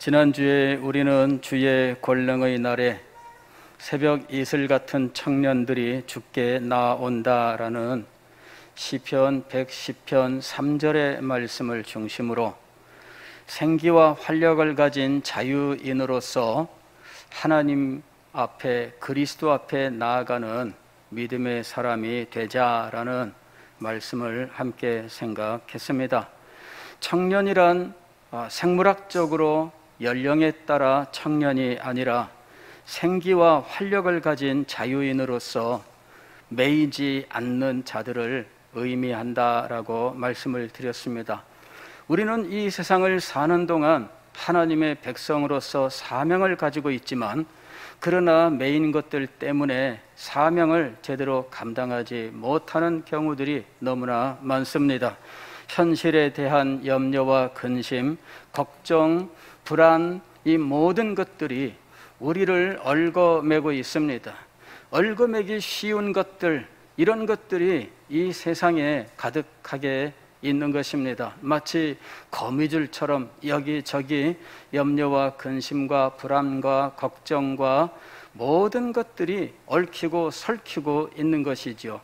지난주에 우리는 주의 권능의 날에 새벽 이슬 같은 청년들이 주께 나온다라는 시편 110편 3절의 말씀을 중심으로 생기와 활력을 가진 자유인으로서 하나님 앞에, 그리스도 앞에 나아가는 믿음의 사람이 되자라는 말씀을 함께 생각했습니다. 청년이란 생물학적으로 연령에 따라 청년이 아니라 생기와 활력을 가진 자유인으로서 매이지 않는 자들을 의미한다라고 말씀을 드렸습니다. 우리는 이 세상을 사는 동안 하나님의 백성으로서 사명을 가지고 있지만, 그러나 매인 것들 때문에 사명을 제대로 감당하지 못하는 경우들이 너무나 많습니다. 현실에 대한 염려와 근심, 걱정, 불안, 이 모든 것들이 우리를 얽어매고 있습니다. 얽어매기 쉬운 것들, 이런 것들이 이 세상에 가득하게 있는 것입니다. 마치 거미줄처럼 여기저기 염려와 근심과 불안과 걱정과 모든 것들이 얽히고 설키고 있는 것이지요.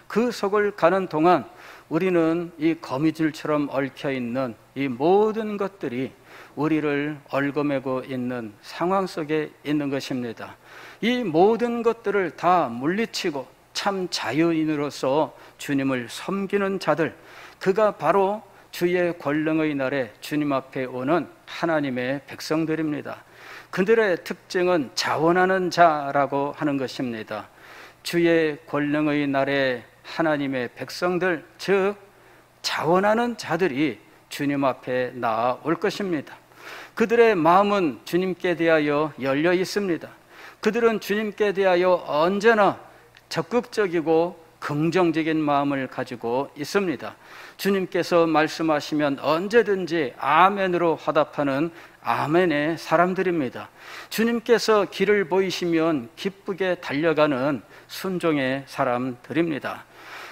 그 속을 가는 동안 우리는 이 거미줄처럼 얽혀있는 이 모든 것들이 우리를 얽어매고 있는 상황 속에 있는 것입니다. 이 모든 것들을 다 물리치고 참 자유인으로서 주님을 섬기는 자들, 그가 바로 주의 권능의 날에 주님 앞에 오는 하나님의 백성들입니다. 그들의 특징은 자원하는 자라고 하는 것입니다. 주의 권능의 날에 하나님의 백성들, 즉 자원하는 자들이 주님 앞에 나아올 것입니다. 그들의 마음은 주님께 대하여 열려 있습니다. 그들은 주님께 대하여 언제나 적극적이고 긍정적인 마음을 가지고 있습니다. 주님께서 말씀하시면 언제든지 아멘으로 화답하는 아멘의 사람들입니다. 주님께서 길을 보이시면 기쁘게 달려가는 순종의 사람들입니다.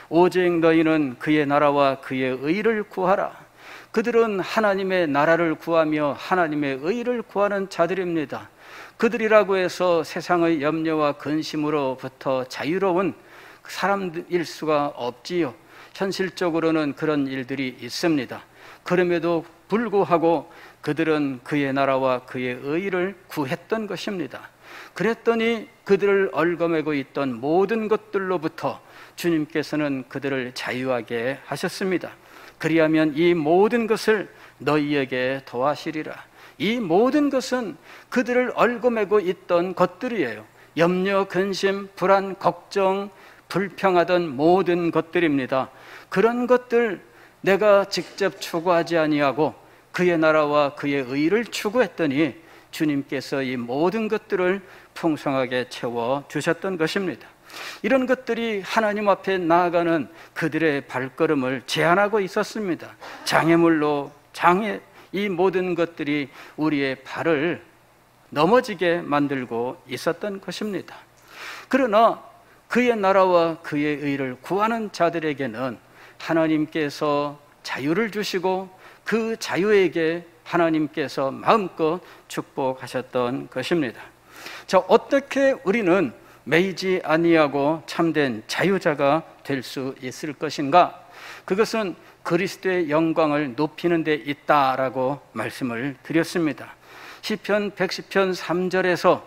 오직 너희는 그의 나라와 그의 의를 구하라. 그들은 하나님의 나라를 구하며 하나님의 의를 구하는 자들입니다. 그들이라고 해서 세상의 염려와 근심으로부터 자유로운 사람일 수가 없지요. 현실적으로는 그런 일들이 있습니다. 그럼에도 불구하고 그들은 그의 나라와 그의 의를 구했던 것입니다. 그랬더니 그들을 얽어매고 있던 모든 것들로부터 주님께서는 그들을 자유하게 하셨습니다. 그리하면 이 모든 것을 너희에게 더하시리라. 이 모든 것은 그들을 얽어매고 있던 것들이에요. 염려, 근심, 불안, 걱정, 불평하던 모든 것들입니다. 그런 것들 내가 직접 추구하지 아니하고 그의 나라와 그의 의를 추구했더니 주님께서 이 모든 것들을 풍성하게 채워주셨던 것입니다. 이런 것들이 하나님 앞에 나아가는 그들의 발걸음을 제한하고 있었습니다. 이 모든 것들이 우리의 발을 넘어지게 만들고 있었던 것입니다. 그러나 그의 나라와 그의 의를 구하는 자들에게는 하나님께서 자유를 주시고 그 자유에게 하나님께서 마음껏 축복하셨던 것입니다. 자, 어떻게 우리는 매이지 아니하고 참된 자유자가 될 수 있을 것인가? 그것은 그리스도의 영광을 높이는 데 있다라고 말씀을 드렸습니다. 시편 110편 3절에서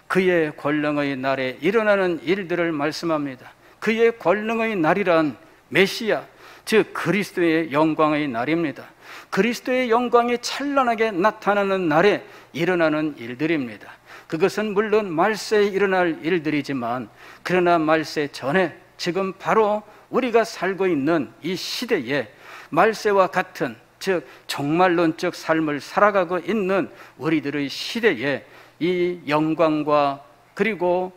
그의 권능의 날에 일어나는 일들을 말씀합니다. 그의 권능의 날이란 메시아, 즉 그리스도의 영광의 날입니다. 그리스도의 영광이 찬란하게 나타나는 날에 일어나는 일들입니다. 그것은 물론 말세에 일어날 일들이지만, 그러나 말세 전에 지금 바로 우리가 살고 있는 이 시대에 말세와 같은, 즉 종말론적 삶을 살아가고 있는 우리들의 시대에 이 영광과 그리고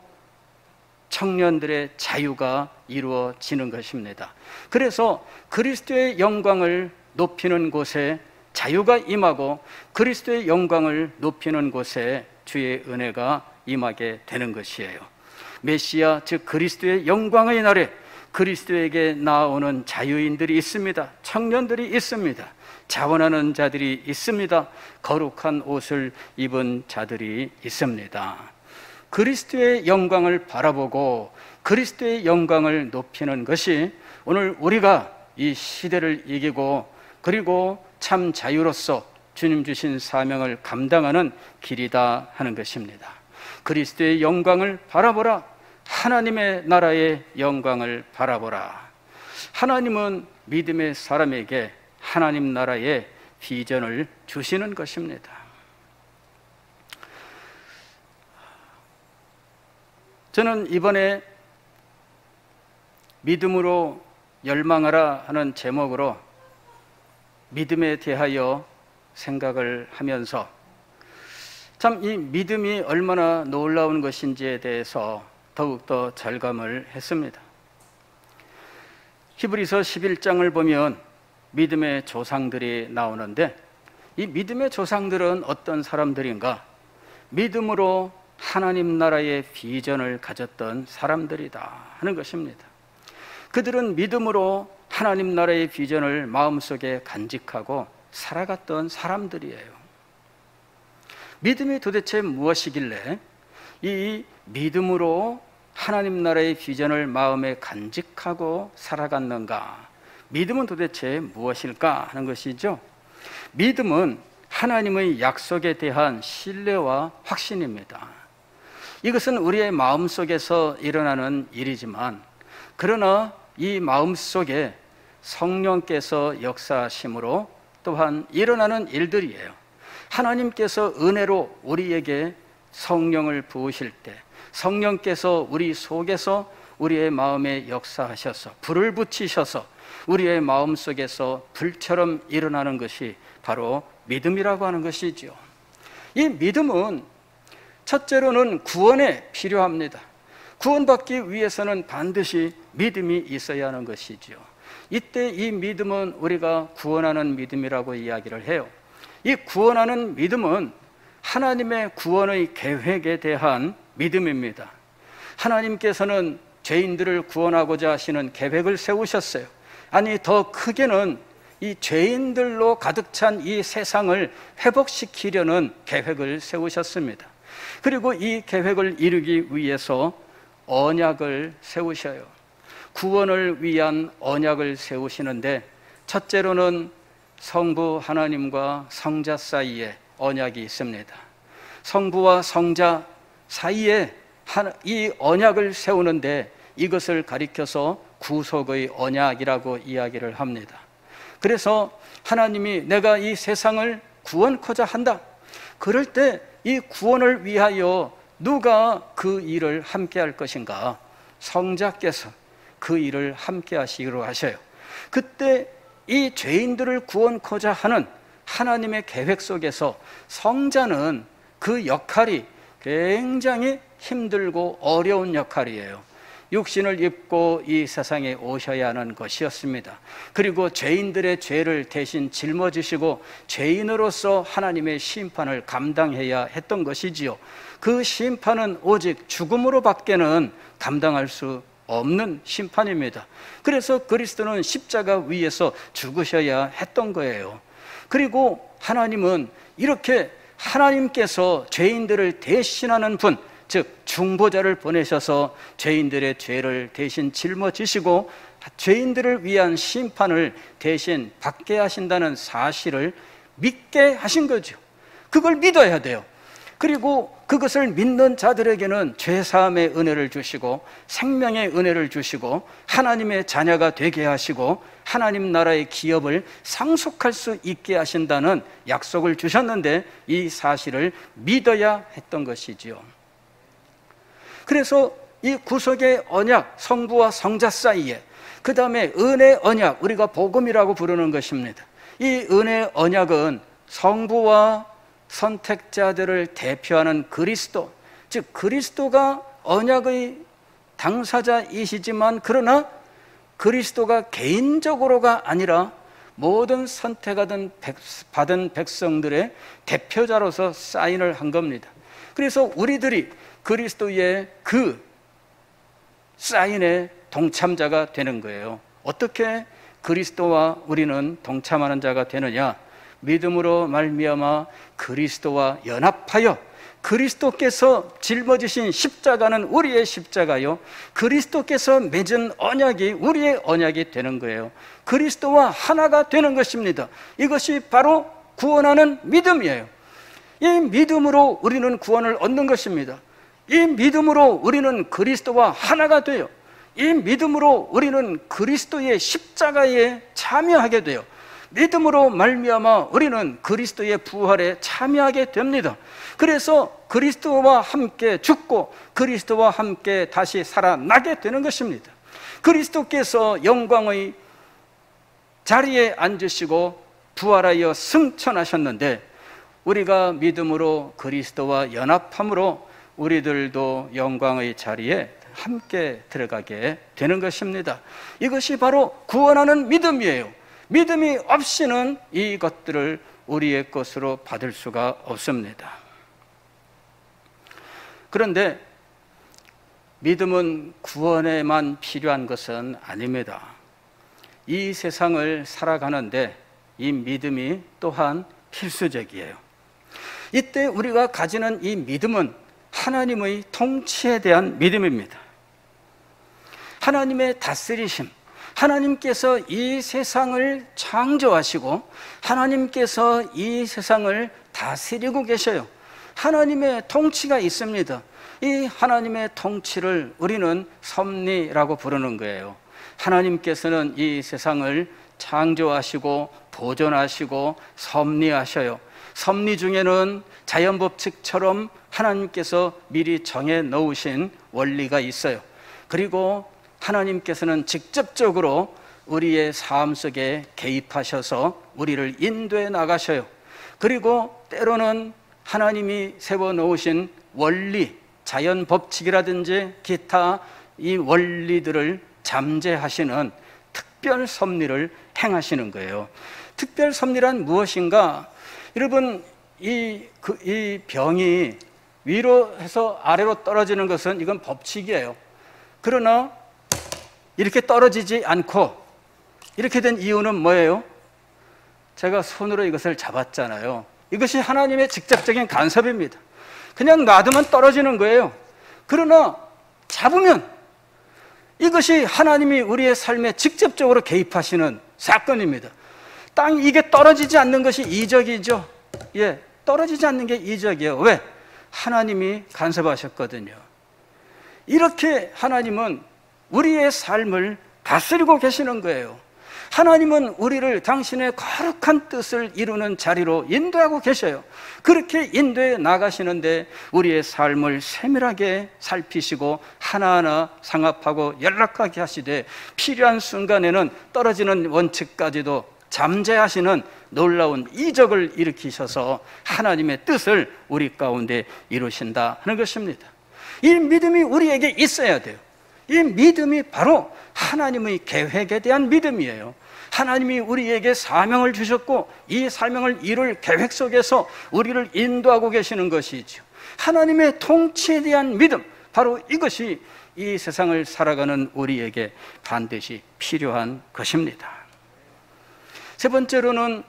청년들의 자유가 이루어지는 것입니다. 그래서 그리스도의 영광을 높이는 곳에 자유가 임하고 그리스도의 영광을 높이는 곳에 주의 은혜가 임하게 되는 것이에요. 메시아, 즉 그리스도의 영광의 날에 그리스도에게 나아오는 자유인들이 있습니다. 청년들이 있습니다. 자원하는 자들이 있습니다. 거룩한 옷을 입은 자들이 있습니다. 그리스도의 영광을 바라보고 그리스도의 영광을 높이는 것이 오늘 우리가 이 시대를 이기고 그리고 참 자유로서 주님 주신 사명을 감당하는 길이다 하는 것입니다. 그리스도의 영광을 바라보라. 하나님의 나라의 영광을 바라보라. 하나님은 믿음의 사람에게 하나님 나라의 비전을 주시는 것입니다. 저는 이번에 믿음으로 열망하라 하는 제목으로 믿음에 대하여 생각을 하면서 참 이 믿음이 얼마나 놀라운 것인지에 대해서 더욱더 절감을 했습니다. 히브리서 11장을 보면 믿음의 조상들이 나오는데 이 믿음의 조상들은 어떤 사람들인가? 믿음으로 하나님 나라의 비전을 가졌던 사람들이다 하는 것입니다. 그들은 믿음으로 하나님 나라의 비전을 마음속에 간직하고 살아갔던 사람들이에요. 믿음이 도대체 무엇이길래 이 믿음으로 하나님 나라의 비전을 마음에 간직하고 살아갔는가? 믿음은 도대체 무엇일까 하는 것이죠. 믿음은 하나님의 약속에 대한 신뢰와 확신입니다. 이것은 우리의 마음속에서 일어나는 일이지만 그러나 이 마음속에 성령께서 역사하심으로 또한 일어나는 일들이에요. 하나님께서 은혜로 우리에게 성령을 부으실 때 성령께서 우리 속에서 우리의 마음에 역사하셔서 불을 붙이셔서 우리의 마음속에서 불처럼 일어나는 것이 바로 믿음이라고 하는 것이죠. 이 믿음은 첫째로는 구원에 필요합니다. 구원받기 위해서는 반드시 믿음이 있어야 하는 것이죠. 이때 이 믿음은 우리가 구원하는 믿음이라고 이야기를 해요. 이 구원하는 믿음은 하나님의 구원의 계획에 대한 믿음입니다. 하나님께서는 죄인들을 구원하고자 하시는 계획을 세우셨어요. 아니 더 크게는 이 죄인들로 가득 찬 이 세상을 회복시키려는 계획을 세우셨습니다. 그리고 이 계획을 이루기 위해서 언약을 세우셔요. 구원을 위한 언약을 세우시는데 첫째로는 성부 하나님과 성자 사이에 언약이 있습니다. 성부와 성자 사이에 이 언약을 세우는데 이것을 가리켜서 구속의 언약이라고 이야기를 합니다. 그래서 하나님이 내가 이 세상을 구원코자 한다. 그럴 때 이 구원을 위하여 누가 그 일을 함께 할 것인가? 성자께서 그 일을 함께 하시기로 하셔요. 그때 이 죄인들을 구원코자 하는 하나님의 계획 속에서 성자는 그 역할이 굉장히 힘들고 어려운 역할이에요. 육신을 입고 이 세상에 오셔야 하는 것이었습니다. 그리고 죄인들의 죄를 대신 짊어지시고 죄인으로서 하나님의 심판을 감당해야 했던 것이지요. 그 심판은 오직 죽음으로 밖에는 감당할 수 없는 심판입니다. 그래서 그리스도는 십자가 위에서 죽으셔야 했던 거예요. 그리고 하나님은 이렇게 하나님께서 죄인들을 대신하는 분, 즉 중보자를 보내셔서 죄인들의 죄를 대신 짊어지시고 죄인들을 위한 심판을 대신 받게 하신다는 사실을 믿게 하신 거죠. 그걸 믿어야 돼요. 그리고 그것을 믿는 자들에게는 죄사함의 은혜를 주시고 생명의 은혜를 주시고 하나님의 자녀가 되게 하시고 하나님 나라의 기업을 상속할 수 있게 하신다는 약속을 주셨는데 이 사실을 믿어야 했던 것이지요. 그래서 이 구속의 언약, 성부와 성자 사이에, 그 다음에 은혜 언약, 우리가 복음이라고 부르는 것입니다. 이 은혜 언약은 성부와 선택자들을 대표하는 그리스도, 즉 그리스도가 언약의 당사자이시지만 그러나 그리스도가 개인적으로가 아니라 모든 받은 백성들의 대표자로서 사인을 한 겁니다. 그래서 우리들이 그리스도의 그 사인의 동참자가 되는 거예요. 어떻게? 그리스도와 우리는 동참하는 자가 되느냐? 믿음으로 말미암아 그리스도와 연합하여 그리스도께서 짊어지신 십자가는 우리의 십자가요, 그리스도께서 맺은 언약이 우리의 언약이 되는 거예요. 그리스도와 하나가 되는 것입니다. 이것이 바로 구원하는 믿음이에요. 이 믿음으로 우리는 구원을 얻는 것입니다. 이 믿음으로 우리는 그리스도와 하나가 돼요. 이 믿음으로 우리는 그리스도의 십자가에 참여하게 돼요. 믿음으로 말미암아 우리는 그리스도의 부활에 참여하게 됩니다. 그래서 그리스도와 함께 죽고 그리스도와 함께 다시 살아나게 되는 것입니다. 그리스도께서 영광의 자리에 앉으시고 부활하여 승천하셨는데, 우리가 믿음으로 그리스도와 연합함으로 우리들도 영광의 자리에 함께 들어가게 되는 것입니다. 이것이 바로 구원하는 믿음이에요. 믿음이 없이는 이것들을 우리의 것으로 받을 수가 없습니다. 그런데 믿음은 구원에만 필요한 것은 아닙니다. 이 세상을 살아가는데 이 믿음이 또한 필수적이에요. 이때 우리가 가지는 이 믿음은 하나님의 통치에 대한 믿음입니다. 하나님의 다스리심, 하나님께서 이 세상을 창조하시고 하나님께서 이 세상을 다스리고 계셔요. 하나님의 통치가 있습니다. 이 하나님의 통치를 우리는 섭리라고 부르는 거예요. 하나님께서는 이 세상을 창조하시고 보존하시고 섭리하셔요. 섭리 중에는 자연법칙처럼 하나님께서 미리 정해 놓으신 원리가 있어요. 그리고 하나님께서는 직접적으로 우리의 삶 속에 개입하셔서 우리를 인도해 나가셔요. 그리고 때로는 하나님이 세워놓으신 원리, 자연법칙이라든지 기타 이 원리들을 잠재하시는 특별 섭리를 행하시는 거예요. 특별 섭리란 무엇인가? 여러분, 이 병이 위로 해서 아래로 떨어지는 것은 이건 법칙이에요. 그러나 이렇게 떨어지지 않고 이렇게 된 이유는 뭐예요? 제가 손으로 이것을 잡았잖아요. 이것이 하나님의 직접적인 간섭입니다. 그냥 놔두면 떨어지는 거예요. 그러나 잡으면 이것이 하나님이 우리의 삶에 직접적으로 개입하시는 사건입니다. 이게 떨어지지 않는 것이 이적이죠. 예, 떨어지지 않는 게 이적이에요. 왜? 하나님이 간섭하셨거든요. 이렇게 하나님은 우리의 삶을 다스리고 계시는 거예요. 하나님은 우리를 당신의 거룩한 뜻을 이루는 자리로 인도하고 계셔요. 그렇게 인도해 나가시는데 우리의 삶을 세밀하게 살피시고 하나하나 상합하고 연락하게 하시되 필요한 순간에는 떨어지는 원칙까지도 잠재하시는 놀라운 이적을 일으키셔서 하나님의 뜻을 우리 가운데 이루신다 하는 것입니다. 이 믿음이 우리에게 있어야 돼요. 이 믿음이 바로 하나님의 계획에 대한 믿음이에요. 하나님이 우리에게 사명을 주셨고 이 사명을 이룰 계획 속에서 우리를 인도하고 계시는 것이죠. 하나님의 통치에 대한 믿음, 바로 이것이 이 세상을 살아가는 우리에게 반드시 필요한 것입니다. 세 번째로는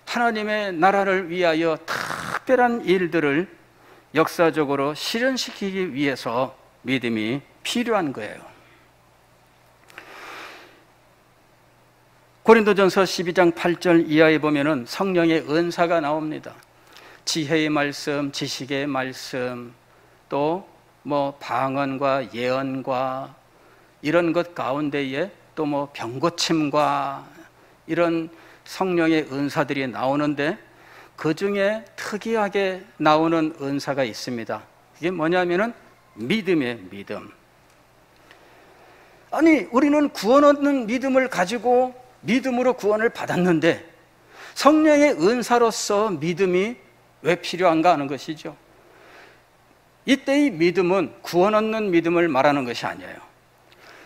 하나님의 나라를 위하여 특별한 일들을 역사적으로 실현시키기 위해서 믿음이 필요한 거예요. 고린도전서 12장 8절 이하에 보면은 성령의 은사가 나옵니다. 지혜의 말씀, 지식의 말씀, 또 방언과 예언과 이런 것 가운데에 또 병고침과 이런 성령의 은사들이 나오는데 그 중에 특이하게 나오는 은사가 있습니다. 이게 뭐냐면은 믿음의 믿음. 아니, 우리는 구원 얻는 믿음을 가지고 믿음으로 구원을 받았는데 성령의 은사로서 믿음이 왜 필요한가 하는 것이죠. 이때의 믿음은 구원 얻는 믿음을 말하는 것이 아니에요.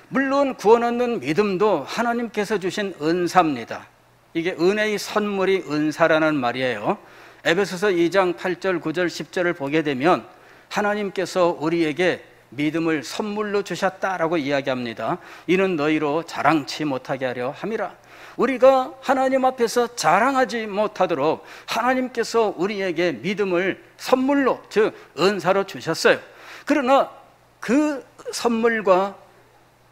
물론 구원 얻는 믿음도 하나님께서 주신 은사입니다. 이게 은혜의 선물이 은사라는 말이에요. 에베소서 2장 8절, 9절, 10절을 보게 되면 하나님께서 우리에게 믿음을 선물로 주셨다라고 이야기합니다. 이는 너희로 자랑치 못하게 하려 함이라. 우리가 하나님 앞에서 자랑하지 못하도록 하나님께서 우리에게 믿음을 선물로, 즉 은사로 주셨어요. 그러나 그 선물과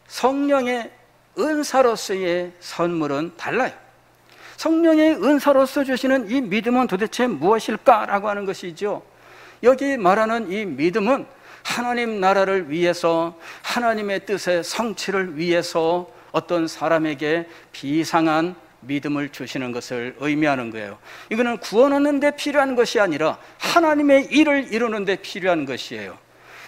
성령의 은사로서의 선물은 달라요. 성령의 은사로서 주시는 이 믿음은 도대체 무엇일까라고 하는 것이죠. 여기 말하는 이 믿음은 하나님 나라를 위해서, 하나님의 뜻의 성취를 위해서 어떤 사람에게 비상한 믿음을 주시는 것을 의미하는 거예요. 이거는 구원 얻는 데 필요한 것이 아니라 하나님의 일을 이루는 데 필요한 것이에요.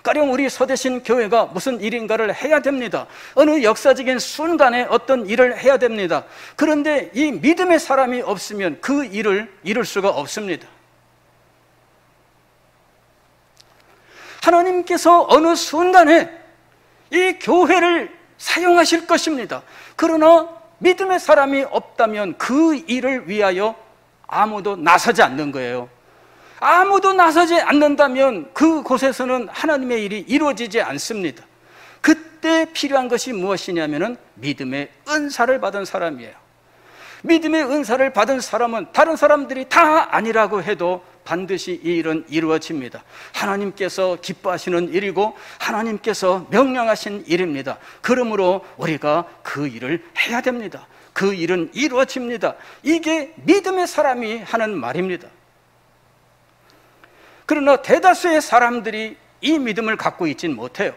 가령 우리 서대신 교회가 무슨 일인가를 해야 됩니다. 어느 역사적인 순간에 어떤 일을 해야 됩니다. 그런데 이 믿음의 사람이 없으면 그 일을 이룰 수가 없습니다. 하나님께서 어느 순간에 이 교회를 사용하실 것입니다. 그러나 믿음의 사람이 없다면 그 일을 위하여 아무도 나서지 않는 거예요. 아무도 나서지 않는다면 그곳에서는 하나님의 일이 이루어지지 않습니다. 그때 필요한 것이 무엇이냐면 믿음의 은사를 받은 사람이에요. 믿음의 은사를 받은 사람은 다른 사람들이 다 아니라고 해도 반드시 이 일은 이루어집니다. 하나님께서 기뻐하시는 일이고 하나님께서 명령하신 일입니다. 그러므로 우리가 그 일을 해야 됩니다. 그 일은 이루어집니다. 이게 믿음의 사람이 하는 말입니다. 그러나 대다수의 사람들이 이 믿음을 갖고 있진 못해요.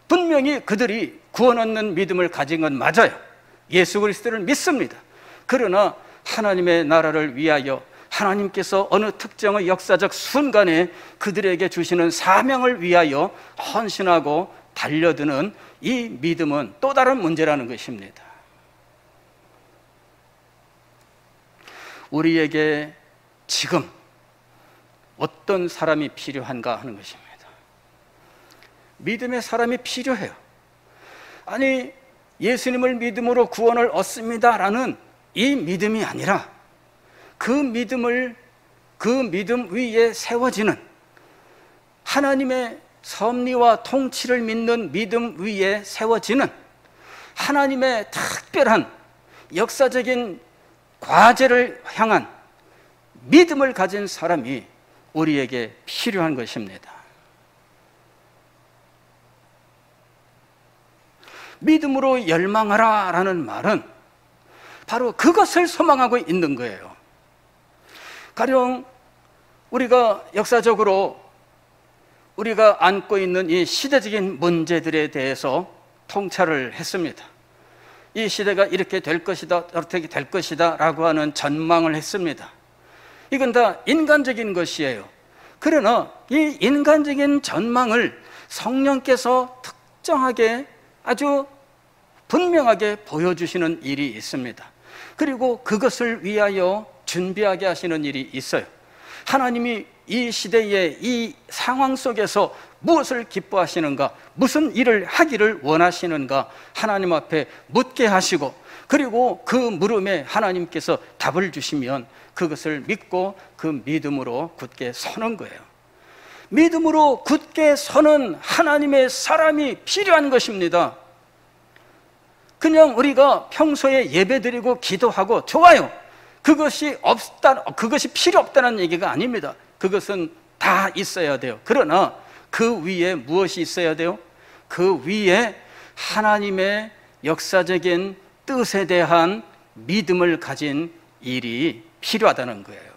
분명히 그들이 구원 얻는 믿음을 가진 건 맞아요. 예수 그리스도를 믿습니다. 그러나 하나님의 나라를 위하여 하나님께서 어느 특정의 역사적 순간에 그들에게 주시는 사명을 위하여 헌신하고 달려드는 이 믿음은 또 다른 문제라는 것입니다. 우리에게 지금 어떤 사람이 필요한가 하는 것입니다. 믿음의 사람이 필요해요. 아니, 예수님을 믿음으로 구원을 얻습니다라는 이 믿음이 아니라 그 믿음 위에 세워지는 하나님의 섭리와 통치를 믿는 믿음 위에 세워지는 하나님의 특별한 역사적인 과제를 향한 믿음을 가진 사람이 우리에게 필요한 것입니다. 믿음으로 열망하라 라는 말은 바로 그것을 소망하고 있는 거예요. 가령 우리가 역사적으로 우리가 안고 있는 이 시대적인 문제들에 대해서 통찰을 했습니다. 이 시대가 이렇게 될 것이다, 어떻게 될 것이다 라고 하는 전망을 했습니다. 이건 다 인간적인 것이에요. 그러나 이 인간적인 전망을 성령께서 특정하게 아주 분명하게 보여주시는 일이 있습니다. 그리고 그것을 위하여 준비하게 하시는 일이 있어요. 하나님이 이 시대의 이 상황 속에서 무엇을 기뻐하시는가, 무슨 일을 하기를 원하시는가 하나님 앞에 묻게 하시고, 그리고 그 물음에 하나님께서 답을 주시면 그것을 믿고 그 믿음으로 굳게 서는 거예요. 믿음으로 굳게 서는 하나님의 사람이 필요한 것입니다. 그냥 우리가 평소에 예배드리고 기도하고 좋아요, 그것이 필요 없다는 얘기가 아닙니다. 그것은 다 있어야 돼요. 그러나 그 위에 무엇이 있어야 돼요? 그 위에 하나님의 역사적인 뜻에 대한 믿음을 가진 일이 필요하다는 거예요.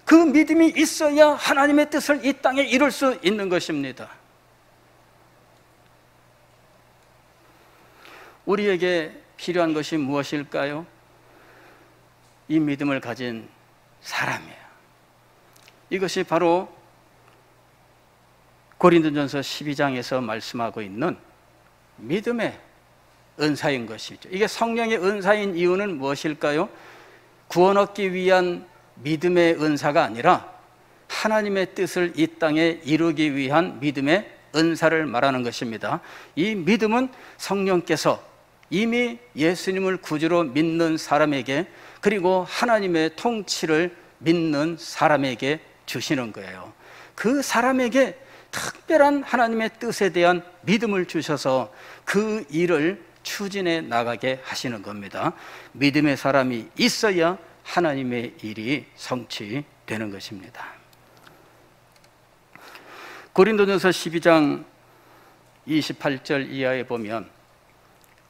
그 믿음이 있어야 하나님의 뜻을 이 땅에 이룰 수 있는 것입니다. 우리에게 필요한 것이 무엇일까요? 이 믿음을 가진 사람이에요. 이것이 바로 고린도전서 12장에서 말씀하고 있는 믿음의 은사인 것이죠. 이게 성령의 은사인 이유는 무엇일까요? 구원 얻기 위한 믿음의 은사가 아니라 하나님의 뜻을 이 땅에 이루기 위한 믿음의 은사를 말하는 것입니다. 이 믿음은 성령께서 이미 예수님을 구주로 믿는 사람에게, 그리고 하나님의 통치를 믿는 사람에게 주시는 거예요. 그 사람에게 특별한 하나님의 뜻에 대한 믿음을 주셔서 그 일을 추진해 나가게 하시는 겁니다. 믿음의 사람이 있어야 하나님의 일이 성취되는 것입니다. 고린도전서 12장 28절 이하에 보면,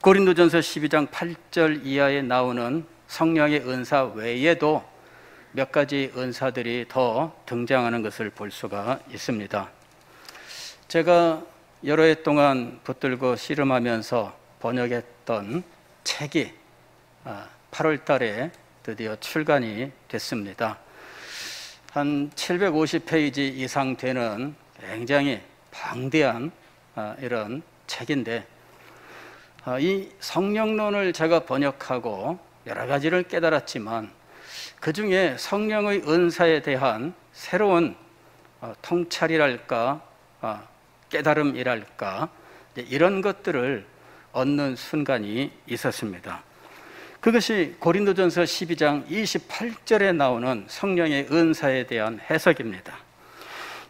고린도전서 12장 8절 이하에 나오는 성령의 은사 외에도 몇 가지 은사들이 더 등장하는 것을 볼 수가 있습니다. 제가 여러 해 동안 붙들고 씨름하면서 번역했던 책이 8월 달에 드디어 출간이 됐습니다. 한 750페이지 이상 되는 굉장히 방대한 이런 책인데, 이 성령론을 제가 번역하고 여러 가지를 깨달았지만 그 중에 성령의 은사에 대한 새로운 통찰이랄까 깨달음이랄까 이런 것들을 얻는 순간이 있었습니다. 그것이 고린도전서 12장 28절에 나오는 성령의 은사에 대한 해석입니다.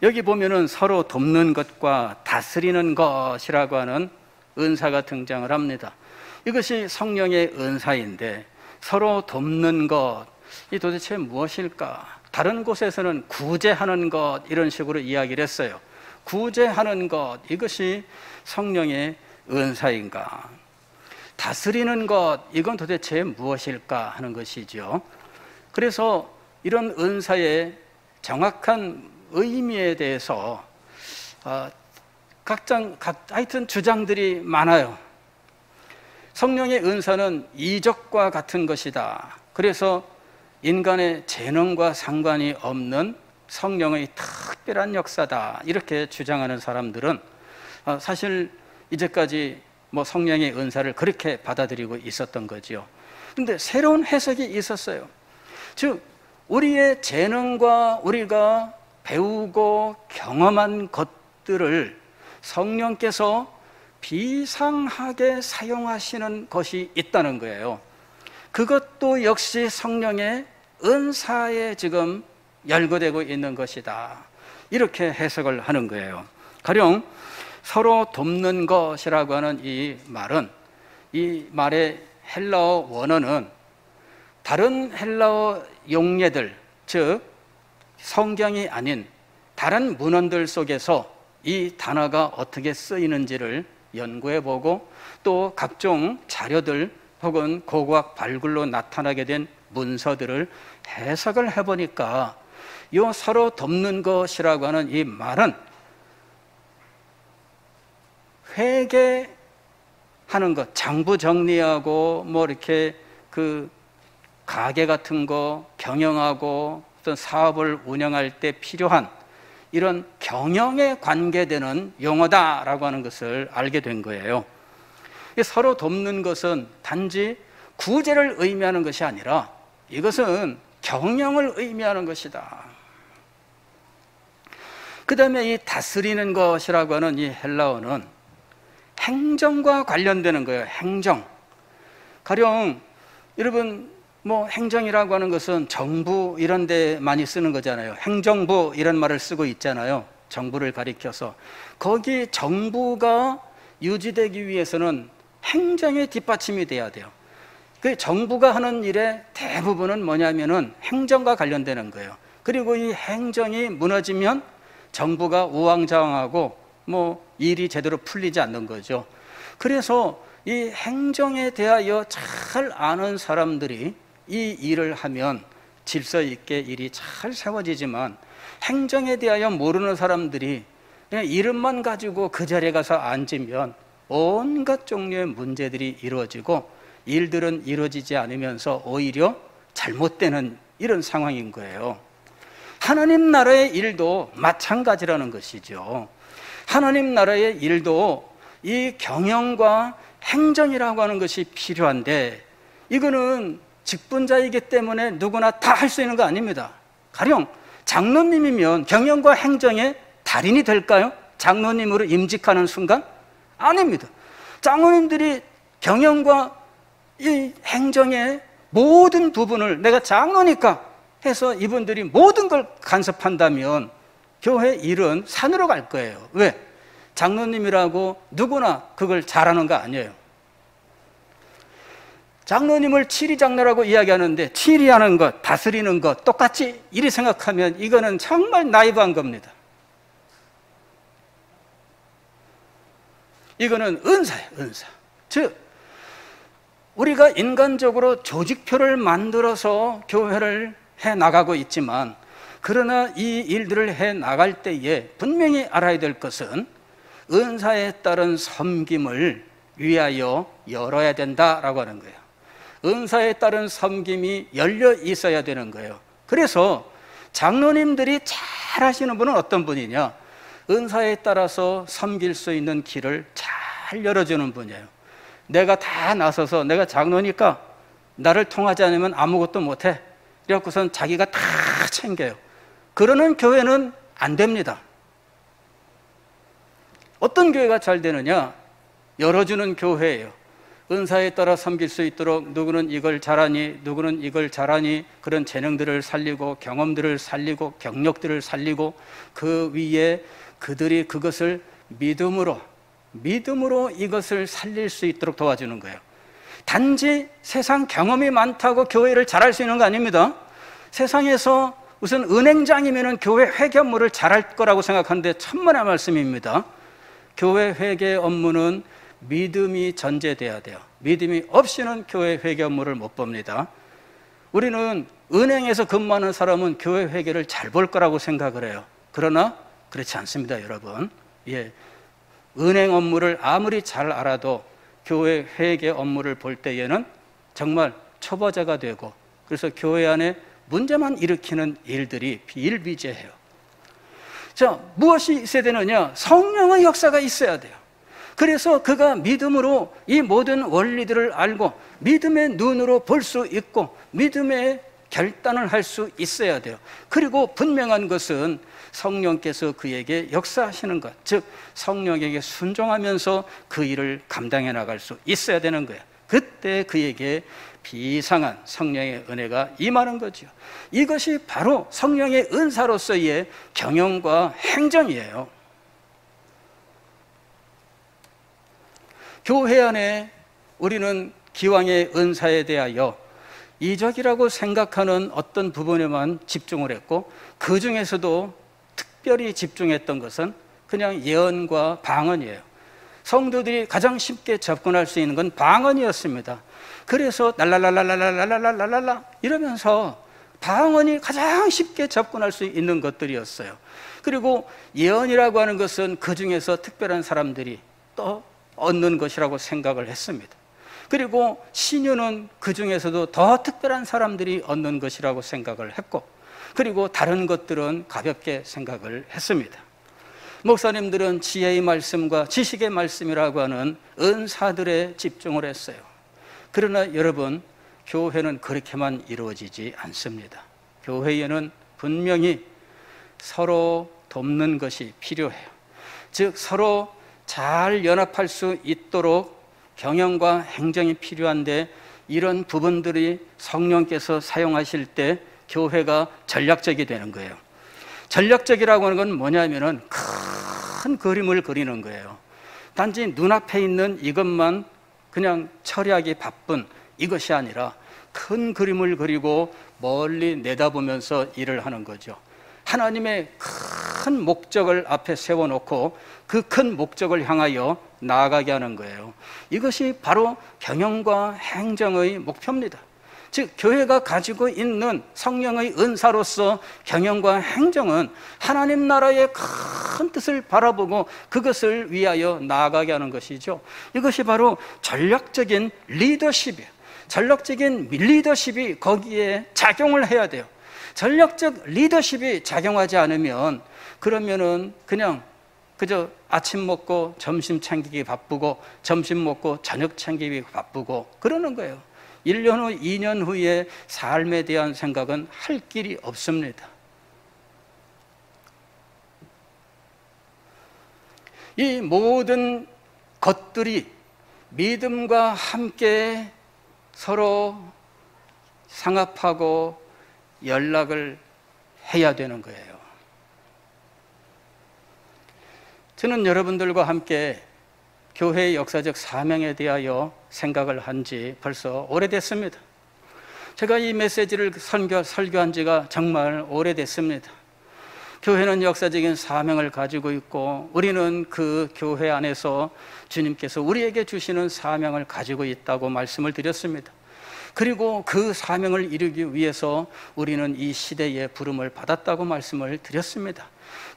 여기 보면은 서로 돕는 것과 다스리는 것이라고 하는 은사가 등장을 합니다. 이것이 성령의 은사인데, 서로 돕는 것, 이 도대체 무엇일까? 다른 곳에서는 구제하는 것 이런 식으로 이야기를 했어요. 구제하는 것, 이것이 성령의 은사인가? 다스리는 것, 이건 도대체 무엇일까 하는 것이죠. 그래서 이런 은사의 정확한 의미에 대해서 하여튼 주장들이 많아요. 성령의 은사는 이적과 같은 것이다. 그래서 인간의 재능과 상관이 없는 성령의 특별한 역사다. 이렇게 주장하는 사람들은 사실 이제까지 성령의 은사를 그렇게 받아들이고 있었던 거지요. 그런데 새로운 해석이 있었어요. 즉, 우리의 재능과 우리가 배우고 경험한 것들을 성령께서 비상하게 사용하시는 것이 있다는 거예요. 그것도 역시 성령의 은사에 지금 열거되고 있는 것이다. 이렇게 해석을 하는 거예요. 가령 서로 돕는 것이라고 하는 이 말은, 이 말의 헬라어 원어는 다른 헬라어 용례들, 즉 성경이 아닌 다른 문헌들 속에서 이 단어가 어떻게 쓰이는지를 연구해보고, 또 각종 자료들 혹은 고고학 발굴로 나타나게 된 문서들을 해석을 해보니까 이 서로 돕는 것이라고 하는 이 말은 회계하는 것, 장부 정리하고 이렇게 그 가게 같은 거 경영하고 어떤 사업을 운영할 때 필요한 이런 경영에 관계되는 용어다라고 하는 것을 알게 된 거예요. 서로 돕는 것은 단지 구제를 의미하는 것이 아니라 이것은 경영을 의미하는 것이다. 그 다음에 이 다스리는 것이라고 하는 이 헬라어는 행정과 관련되는 거예요. 행정. 가령 여러분 행정이라고 하는 것은 정부 이런 데 많이 쓰는 거잖아요. 행정부 이런 말을 쓰고 있잖아요. 정부를 가리켜서. 거기 정부가 유지되기 위해서는 행정의 뒷받침이 돼야 돼요. 그 정부가 하는 일의 대부분은 뭐냐면은 행정과 관련되는 거예요. 그리고 이 행정이 무너지면 정부가 우왕좌왕하고 일이 제대로 풀리지 않는 거죠. 그래서 이 행정에 대하여 잘 아는 사람들이 이 일을 하면 질서 있게 일이 잘 세워지지만, 행정에 대하여 모르는 사람들이 그냥 이름만 가지고 그 자리에 가서 앉으면 온갖 종류의 문제들이 이루어지고 일들은 이루어지지 않으면서 오히려 잘못되는 이런 상황인 거예요. 하나님 나라의 일도 마찬가지라는 것이죠. 하나님 나라의 일도 이 경영과 행정이라고 하는 것이 필요한데, 이거는 직분자이기 때문에 누구나 다 할 수 있는 거 아닙니다. 가령 장로님이면 경영과 행정의 달인이 될까요? 장로님으로 임직하는 순간? 아닙니다. 장로님들이 경영과 이 행정의 모든 부분을 내가 장로니까 해서 이분들이 모든 걸 간섭한다면 교회 일은 산으로 갈 거예요. 왜? 장로님이라고 누구나 그걸 잘하는 거 아니에요. 장로님을 치리장로라고 이야기하는데 치리하는 것, 다스리는 것 똑같이 이리 생각하면 이거는 정말 나이브한 겁니다. 이거는 은사예요, 은사. 즉 우리가 인간적으로 조직표를 만들어서 교회를 해나가고 있지만, 그러나 이 일들을 해나갈 때에 분명히 알아야 될 것은 은사에 따른 섬김을 위하여 열어야 된다라고 하는 거예요. 은사에 따른 섬김이 열려 있어야 되는 거예요. 그래서 장로님들이 잘 하시는 분은 어떤 분이냐? 은사에 따라서 섬길 수 있는 길을 잘 열어주는 분이에요. 내가 다 나서서 내가 장로니까 나를 통하지 않으면 아무것도 못해, 이래갖고선 자기가 다 챙겨요. 그러는 교회는 안 됩니다. 어떤 교회가 잘 되느냐? 열어주는 교회예요. 은사에 따라 섬길 수 있도록 누구는 이걸 잘하니, 누구는 이걸 잘하니, 그런 재능들을 살리고 경험들을 살리고 경력들을 살리고, 그 위에 그들이 그것을 믿음으로 이것을 살릴 수 있도록 도와주는 거예요. 단지 세상 경험이 많다고 교회를 잘할 수 있는 거 아닙니다. 세상에서 무슨 은행장이면 교회 회계 업무를 잘할 거라고 생각하는데 천만의 말씀입니다. 교회 회계 업무는 믿음이 전제돼야 돼요. 믿음이 없이는 교회 회계 업무를 못 봅니다. 우리는 은행에서 근무하는 사람은 교회 회계를 잘 볼 거라고 생각을 해요. 그러나 그렇지 않습니다, 여러분. 예, 은행 업무를 아무리 잘 알아도 교회 회계 업무를 볼 때에는 정말 초보자가 되고, 그래서 교회 안에 문제만 일으키는 일들이 비일비재해요. 자, 무엇이 있어야 되느냐? 성령의 역사가 있어야 돼요. 그래서 그가 믿음으로 이 모든 원리들을 알고 믿음의 눈으로 볼 수 있고 믿음의 결단을 할 수 있어야 돼요. 그리고 분명한 것은 성령께서 그에게 역사하시는 것, 즉 성령에게 순종하면서 그 일을 감당해 나갈 수 있어야 되는 거예요. 그때 그에게 비상한 성령의 은혜가 임하는 거죠. 이것이 바로 성령의 은사로서의 경영과 행정이에요. 교회 안에 우리는 기왕의 은사에 대하여 이적이라고 생각하는 어떤 부분에만 집중을 했고, 그 중에서도 특별히 집중했던 것은 그냥 예언과 방언이에요. 성도들이 가장 쉽게 접근할 수 있는 건 방언이었습니다. 그래서 랄랄랄랄랄랄랄랄랄라 이러면서 방언이 가장 쉽게 접근할 수 있는 것들이었어요. 그리고 예언이라고 하는 것은 그 중에서 특별한 사람들이 또 얻는 것이라고 생각을 했습니다. 그리고 신유는 그 중에서도 더 특별한 사람들이 얻는 것이라고 생각을 했고, 그리고 다른 것들은 가볍게 생각을 했습니다. 목사님들은 지혜의 말씀과 지식의 말씀이라고 하는 은사들에 집중을 했어요. 그러나 여러분, 교회는 그렇게만 이루어지지 않습니다. 교회에는 분명히 서로 돕는 것이 필요해요. 즉 서로 잘 연합할 수 있도록 경영과 행정이 필요한데, 이런 부분들이 성령께서 사용하실 때 교회가 전략적이 되는 거예요. 전략적이라고 하는 건 뭐냐면은 큰 그림을 그리는 거예요. 단지 눈앞에 있는 이것만 그냥 처리하기 바쁜 이것이 아니라 큰 그림을 그리고 멀리 내다보면서 일을 하는 거죠. 하나님의 큰 목적을 앞에 세워놓고 그 큰 목적을 향하여 나아가게 하는 거예요. 이것이 바로 경영과 행정의 목표입니다. 즉 교회가 가지고 있는 성령의 은사로서 경영과 행정은 하나님 나라의 큰 뜻을 바라보고 그것을 위하여 나아가게 하는 것이죠. 이것이 바로 전략적인 리더십이에요. 전략적인 리더십이 거기에 작용을 해야 돼요. 전략적 리더십이 작용하지 않으면 그러면은 그냥 그저 아침 먹고 점심 챙기기 바쁘고 점심 먹고 저녁 챙기기 바쁘고 그러는 거예요. 1년 후, 2년 후에 삶에 대한 생각은 할 길이 없습니다. 이 모든 것들이 믿음과 함께 서로 상합하고 연락을 해야 되는 거예요. 저는 여러분들과 함께 교회의 역사적 사명에 대하여 생각을 한 지 벌써 오래됐습니다. 제가 이 메시지를 설교한 지가 정말 오래됐습니다. 교회는 역사적인 사명을 가지고 있고 우리는 그 교회 안에서 주님께서 우리에게 주시는 사명을 가지고 있다고 말씀을 드렸습니다. 그리고 그 사명을 이루기 위해서 우리는 이 시대의 부름을 받았다고 말씀을 드렸습니다.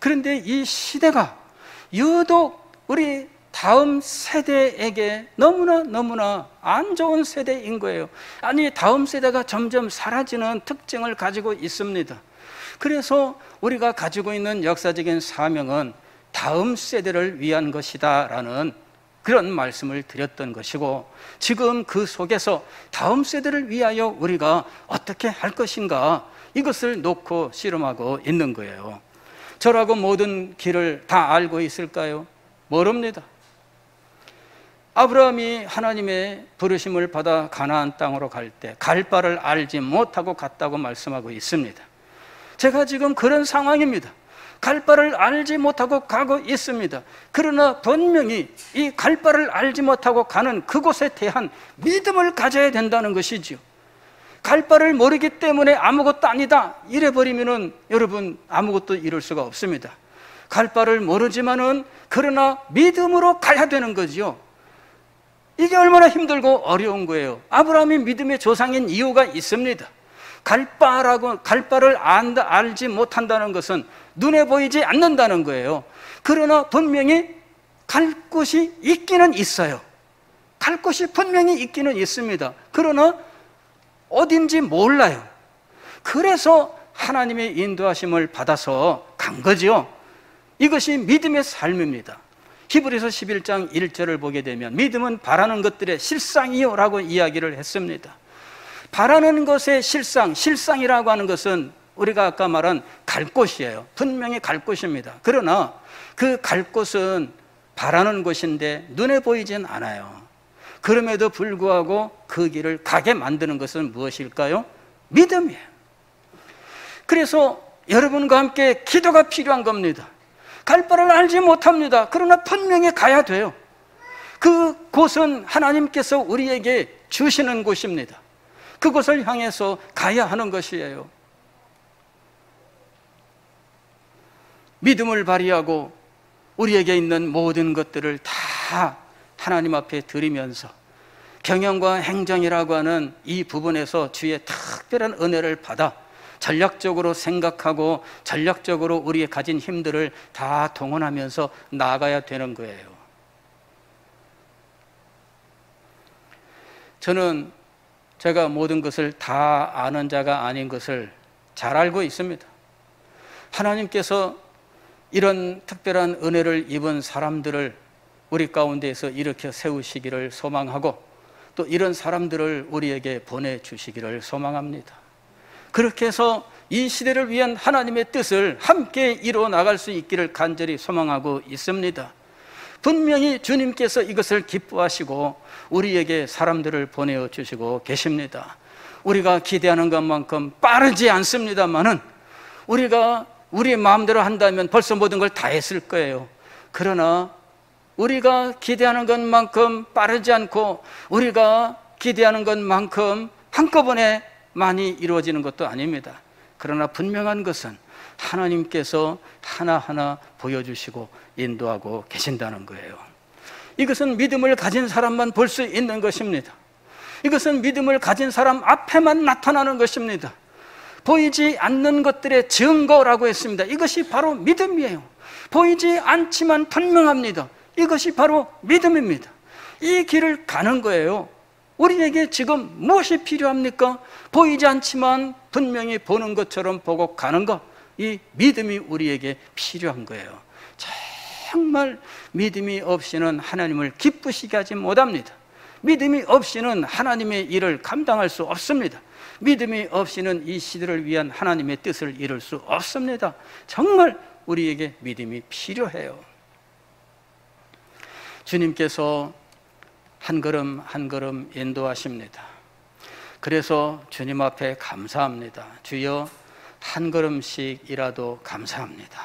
그런데 이 시대가 유독 우리 다음 세대에게 너무나 안 좋은 세대인 거예요. 아니, 다음 세대가 점점 사라지는 특징을 가지고 있습니다. 그래서 우리가 가지고 있는 역사적인 사명은 다음 세대를 위한 것이다 라는 그런 말씀을 드렸던 것이고, 지금 그 속에서 다음 세대를 위하여 우리가 어떻게 할 것인가, 이것을 놓고 씨름하고 있는 거예요. 저라고 모든 길을 다 알고 있을까요? 모릅니다. 아브라함이 하나님의 부르심을 받아 가나안 땅으로 갈 때 갈 바를 알지 못하고 갔다고 말씀하고 있습니다. 제가 지금 그런 상황입니다. 갈 바를 알지 못하고 가고 있습니다. 그러나 분명히 이 갈 바를 알지 못하고 가는 그곳에 대한 믿음을 가져야 된다는 것이지요. 갈 바를 모르기 때문에 아무것도 아니다 이래버리면은 여러분 아무것도 이룰 수가 없습니다. 갈 바를 모르지만은 그러나 믿음으로 가야 되는 거지요. 이게 얼마나 힘들고 어려운 거예요. 아브라함이 믿음의 조상인 이유가 있습니다. 갈 바를 알지 못한다는 것은 눈에 보이지 않는다는 거예요. 그러나 분명히 갈 곳이 있기는 있어요. 갈 곳이 분명히 있기는 있습니다. 그러나 어딘지 몰라요. 그래서 하나님의 인도하심을 받아서 간 거죠. 이것이 믿음의 삶입니다. 히브리서 11장 1절을 보게 되면 믿음은 바라는 것들의 실상이요 라고 이야기를 했습니다. 바라는 것의 실상이라고 하는 것은 우리가 아까 말한 갈 곳이에요. 분명히 갈 곳입니다. 그러나 그 갈 곳은 바라는 곳인데 눈에 보이진 않아요. 그럼에도 불구하고 그 길을 가게 만드는 것은 무엇일까요? 믿음이에요. 그래서 여러분과 함께 기도가 필요한 겁니다. 갈 바를 알지 못합니다. 그러나 분명히 가야 돼요. 그 곳은 하나님께서 우리에게 주시는 곳입니다. 그곳을 향해서 가야 하는 것이에요. 믿음을 발휘하고 우리에게 있는 모든 것들을 다 하나님 앞에 드리면서 경영과 행정이라고 하는 이 부분에서 주의 특별한 은혜를 받아 전략적으로 생각하고 전략적으로 우리의 가진 힘들을 다 동원하면서 나아가야 되는 거예요. 저는 제가 모든 것을 다 아는 자가 아닌 것을 잘 알고 있습니다. 하나님께서 이런 특별한 은혜를 입은 사람들을 우리 가운데에서 일으켜 세우시기를 소망하고 또 이런 사람들을 우리에게 보내주시기를 소망합니다. 그렇게 해서 이 시대를 위한 하나님의 뜻을 함께 이루어 나갈 수 있기를 간절히 소망하고 있습니다. 분명히 주님께서 이것을 기뻐하시고 우리에게 사람들을 보내어 주시고 계십니다. 우리가 기대하는 것만큼 빠르지 않습니다만은 우리가 우리의 마음대로 한다면 벌써 모든 걸 다 했을 거예요. 그러나 우리가 기대하는 것만큼 빠르지 않고 우리가 기대하는 것만큼 한꺼번에 많이 이루어지는 것도 아닙니다. 그러나 분명한 것은 하나님께서 하나하나 보여주시고 인도하고 계신다는 거예요. 이것은 믿음을 가진 사람만 볼 수 있는 것입니다. 이것은 믿음을 가진 사람 앞에만 나타나는 것입니다. 보이지 않는 것들의 증거라고 했습니다. 이것이 바로 믿음이에요. 보이지 않지만 분명합니다. 이것이 바로 믿음입니다. 이 길을 가는 거예요. 우리에게 지금 무엇이 필요합니까? 보이지 않지만 분명히 보는 것처럼 보고 가는 것, 이 믿음이 우리에게 필요한 거예요. 정말 믿음이 없이는 하나님을 기쁘시게 하지 못합니다. 믿음이 없이는 하나님의 일을 감당할 수 없습니다. 믿음이 없이는 이 시대를 위한 하나님의 뜻을 이룰 수 없습니다. 정말 우리에게 믿음이 필요해요. 주님께서 한 걸음 한 걸음 인도하십니다. 그래서 주님 앞에 감사합니다. 주여 한 걸음씩이라도 감사합니다.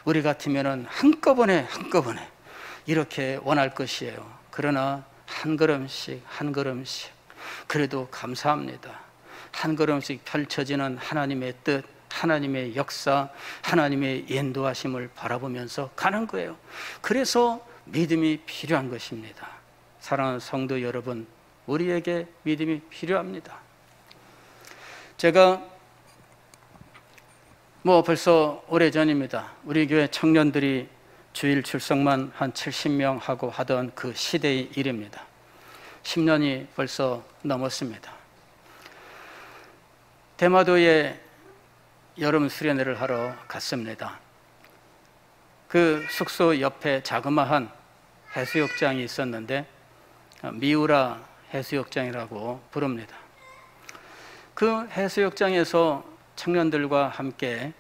우리 같으면은 한꺼번에 이렇게 원할 것이에요. 그러나 한 걸음씩 한 걸음씩, 그래도 감사합니다. 한 걸음씩 펼쳐지는 하나님의 뜻, 하나님의 역사, 하나님의 인도하심을 바라보면서 가는 거예요. 그래서 믿음이 필요한 것입니다. 사랑하는 성도 여러분, 우리에게 믿음이 필요합니다. 제가 벌써 오래전입니다. 우리 교회 청년들이 주일 출석만 한 70명 하고 하던 그 시대의 일입니다. 10년이 벌써 넘었습니다. 대마도에 여름 수련회를 하러 갔습니다. 그 숙소 옆에 자그마한 해수욕장이 있었는데 미우라 해수욕장이라고 부릅니다. 그 해수욕장에서 청년들과 함께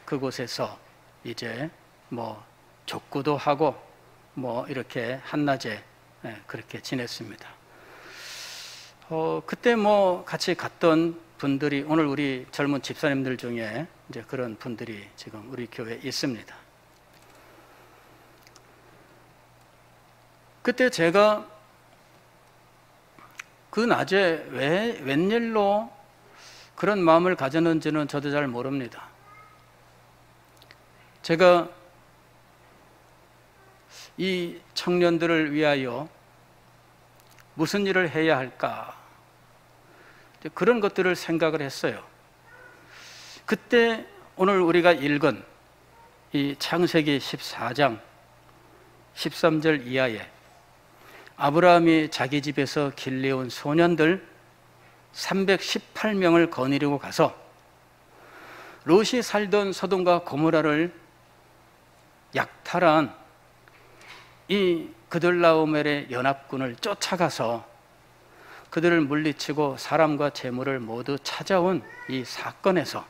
그곳에서 이제 족구도 하고 이렇게 한낮에 그렇게 지냈습니다. 그때 같이 갔던 분들이, 오늘 우리 젊은 집사님들 중에 이제 그런 분들이 지금 우리 교회에 있습니다. 그때 제가 그 낮에 웬일로 그런 마음을 가졌는지는 저도 잘 모릅니다. 제가 이 청년들을 위하여 무슨 일을 해야 할까, 그런 것들을 생각을 했어요. 그때 오늘 우리가 읽은 이 창세기 14장 13절 이하에 아브라함이 자기 집에서 길러온 소년들 318명을 거느리고 가서 롯이 살던 소돔과 고모라를 약탈한 이 그돌라오멜의 연합군을 쫓아가서 그들을 물리치고 사람과 재물을 모두 찾아온 이 사건에서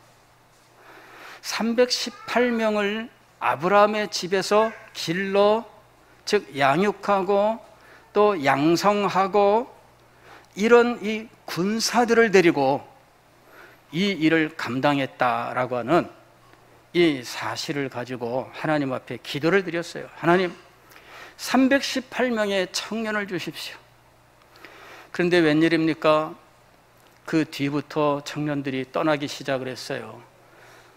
318명을 아브라함의 집에서 길러, 즉 양육하고 또 양성하고 이런 이 군사들을 데리고 이 일을 감당했다라고 하는 이 사실을 가지고 하나님 앞에 기도를 드렸어요. 하나님, 318명의 청년을 주십시오. 그런데 웬일입니까? 그 뒤부터 청년들이 떠나기 시작을 했어요.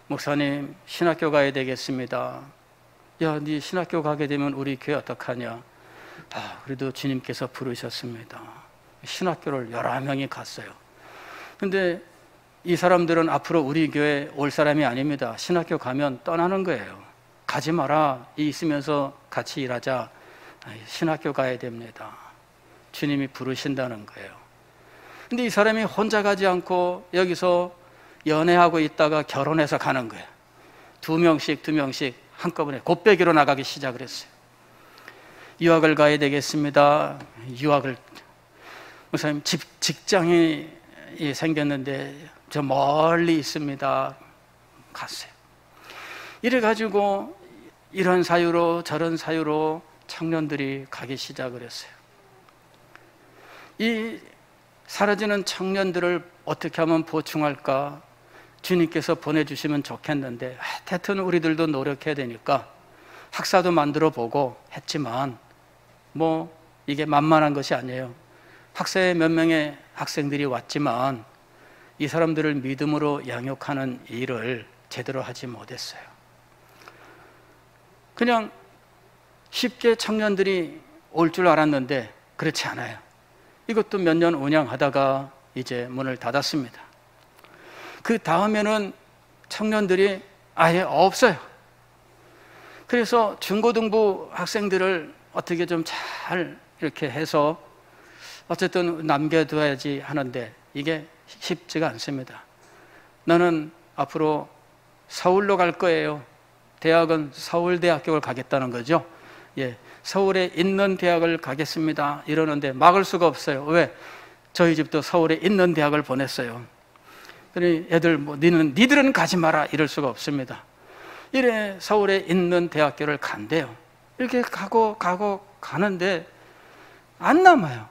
목사님, 신학교 가야 되겠습니다. 야, 네 신학교 가게 되면 우리 교회 어떡하냐? 그래도 주님께서 부르셨습니다. 신학교를 11명이 갔어요. 근데 이 사람들은 앞으로 우리 교회 올 사람이 아닙니다. 신학교 가면 떠나는 거예요. 가지 마라. 있으면서 같이 일하자. 신학교 가야 됩니다. 주님이 부르신다는 거예요. 근데 이 사람이 혼자 가지 않고 여기서 연애하고 있다가 결혼해서 가는 거예요. 2명씩 한꺼번에 곱배기로 나가기 시작을 했어요. 유학을 가야 되겠습니다. 유학을, 목사님 직장이 생겼는데 저 멀리 있습니다. 갔어요. 이래가지고 이런 사유로 저런 사유로 청년들이 가기 시작을 했어요. 이 사라지는 청년들을 어떻게 하면 보충할까 주님께서 보내주시면 좋겠는데, 하여튼 우리들도 노력해야 되니까 학사도 만들어 보고 했지만 이게 만만한 것이 아니에요. 학사에 몇 명의 학생들이 왔지만 이 사람들을 믿음으로 양육하는 일을 제대로 하지 못했어요. 그냥 쉽게 청년들이 올 줄 알았는데 그렇지 않아요. 이것도 몇 년 운영하다가 이제 문을 닫았습니다. 그 다음에는 청년들이 아예 없어요. 그래서 중고등부 학생들을 어떻게 좀 잘 이렇게 해서 어쨌든 남겨둬야지 하는데 이게 쉽지가 않습니다. 나는 앞으로 서울로 갈 거예요. 대학은 서울대학교를 가겠다는 거죠. 서울에 있는 대학을 가겠습니다 이러는데 막을 수가 없어요. 왜? 저희 집도 서울에 있는 대학을 보냈어요. 그러니 애들 니들은 가지 마라 이럴 수가 없습니다. 이래 서울에 있는 대학교를 간대요. 이렇게 가는데 안 남아요.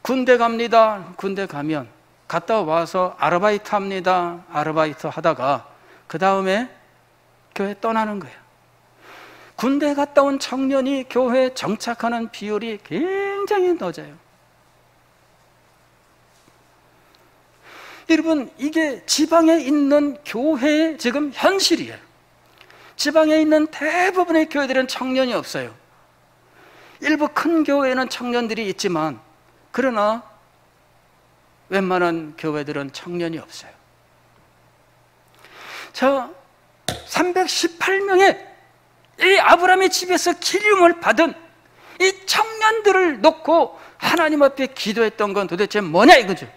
군대 갑니다. 군대 가면 갔다 와서 아르바이트 합니다. 아르바이트 하다가 그 다음에 교회 떠나는 거예요. 군대 갔다 온 청년이 교회에 정착하는 비율이 굉장히 낮아요. 여러분, 이게 지방에 있는 교회의 지금 현실이에요. 지방에 있는 대부분의 교회들은 청년이 없어요. 일부 큰 교회에는 청년들이 있지만, 그러나 웬만한 교회들은 청년이 없어요. 자, 318명의 이 아브라함의 집에서 기름을 받은 이 청년들을 놓고 하나님 앞에 기도했던 건 도대체 뭐냐 이거죠.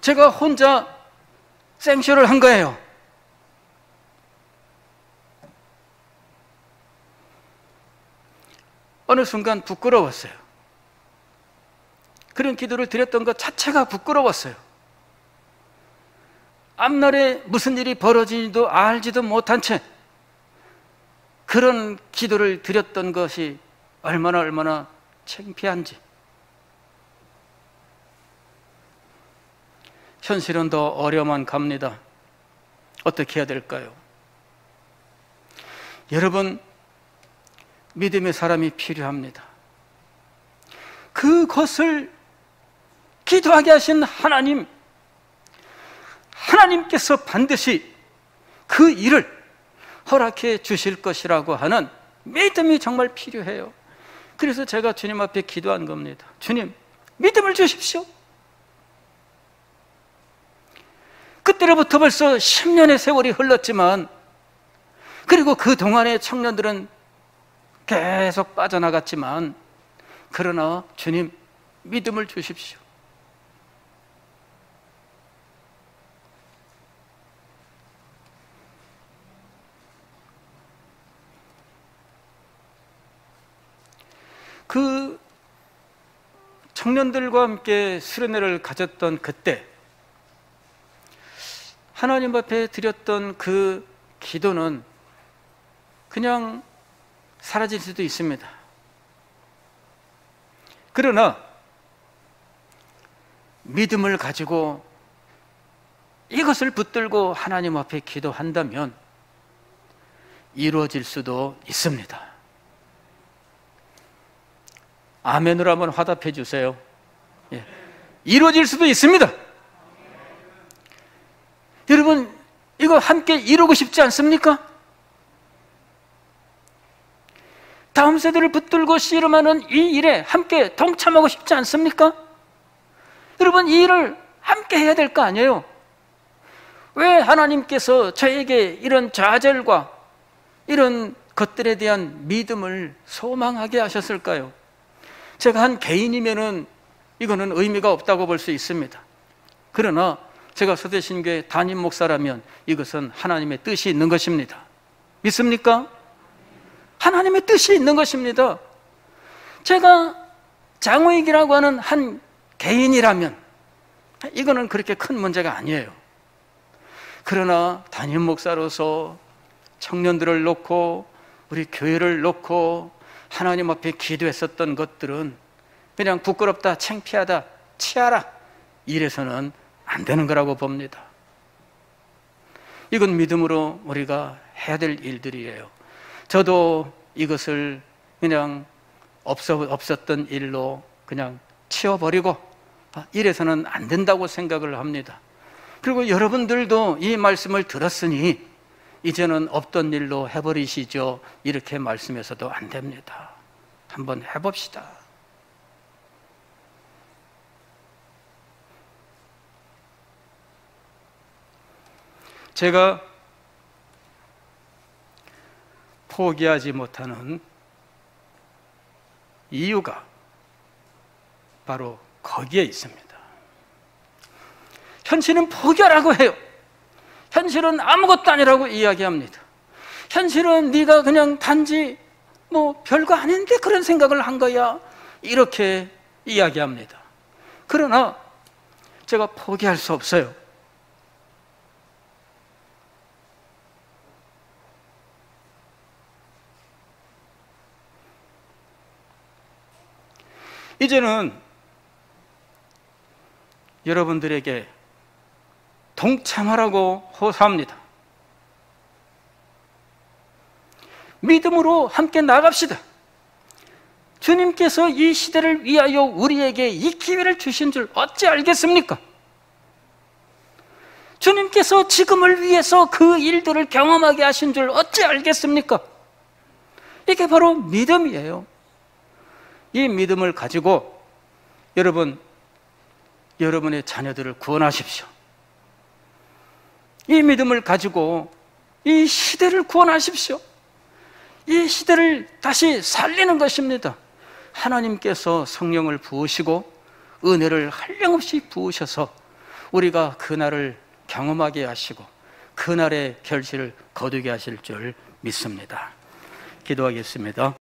제가 혼자 생쇼를 한 거예요. 어느 순간 부끄러웠어요. 그런 기도를 드렸던 것 자체가 부끄러웠어요. 앞날에 무슨 일이 벌어지지도 알지도 못한 채 그런 기도를 드렸던 것이 얼마나 창피한지. 현실은 더 어려만 갑니다. 어떻게 해야 될까요? 여러분, 믿음의 사람이 필요합니다. 그것을 기도하게 하신 하나님께서 반드시 그 일을 허락해 주실 것이라고 하는 믿음이 정말 필요해요. 그래서 제가 주님 앞에 기도한 겁니다. 주님, 믿음을 주십시오. 그때로부터 벌써 10년의 세월이 흘렀지만, 그리고 그 동안의 청년들은 계속 빠져나갔지만, 그러나 주님, 믿음을 주십시오. 그 청년들과 함께 수련회를 가졌던 그때 하나님 앞에 드렸던 그 기도는 그냥 사라질 수도 있습니다. 그러나 믿음을 가지고 이것을 붙들고 하나님 앞에 기도한다면 이루어질 수도 있습니다. 아멘으로 한번 화답해 주세요. 예. 이루어질 수도 있습니다. 여러분, 이거 함께 이루고 싶지 않습니까? 다음 세대를 붙들고 씨름하는 이 일에 함께 동참하고 싶지 않습니까? 여러분, 이 일을 함께 해야 될 거 아니에요? 왜 하나님께서 저에게 이런 좌절과 이런 것들에 대한 믿음을 소망하게 하셨을까요? 제가 한 개인이면은 이거는 의미가 없다고 볼 수 있습니다. 그러나 제가 서대신교회 담임 목사라면 이것은 하나님의 뜻이 있는 것입니다. 믿습니까? 하나님의 뜻이 있는 것입니다. 제가 장로익이라고 하는 한 개인이라면 이거는 그렇게 큰 문제가 아니에요. 그러나 담임 목사로서 청년들을 놓고 우리 교회를 놓고 하나님 앞에 기도했었던 것들은 그냥 부끄럽다, 창피하다, 치아라 이래서는 안 되는 거라고 봅니다. 이건 믿음으로 우리가 해야 될 일들이에요. 저도 이것을 그냥 없었던 일로 그냥 치워버리고 이래서는 안 된다고 생각을 합니다. 그리고 여러분들도 이 말씀을 들었으니 이제는 없던 일로 해버리시죠, 이렇게 말씀해서도 안 됩니다. 한번 해봅시다. 제가 포기하지 못하는 이유가 바로 거기에 있습니다. 현실은 포기하라고 해요. 현실은 아무것도 아니라고 이야기합니다. 현실은 네가 그냥 단지 뭐 별거 아닌데 그런 생각을 한 거야, 이렇게 이야기합니다. 그러나 제가 포기할 수 없어요. 이제는 여러분들에게 동참하라고 호소합니다. 믿음으로 함께 나갑시다. 주님께서 이 시대를 위하여 우리에게 이 기회를 주신 줄 어찌 알겠습니까? 주님께서 지금을 위해서 그 일들을 경험하게 하신 줄 어찌 알겠습니까? 이게 바로 믿음이에요. 이 믿음을 가지고 여러분의 자녀들을 구원하십시오. 이 믿음을 가지고 이 시대를 구원하십시오. 이 시대를 다시 살리는 것입니다. 하나님께서 성령을 부으시고 은혜를 한량없이 부으셔서 우리가 그날을 경험하게 하시고 그날의 결실을 거두게 하실 줄 믿습니다. 기도하겠습니다.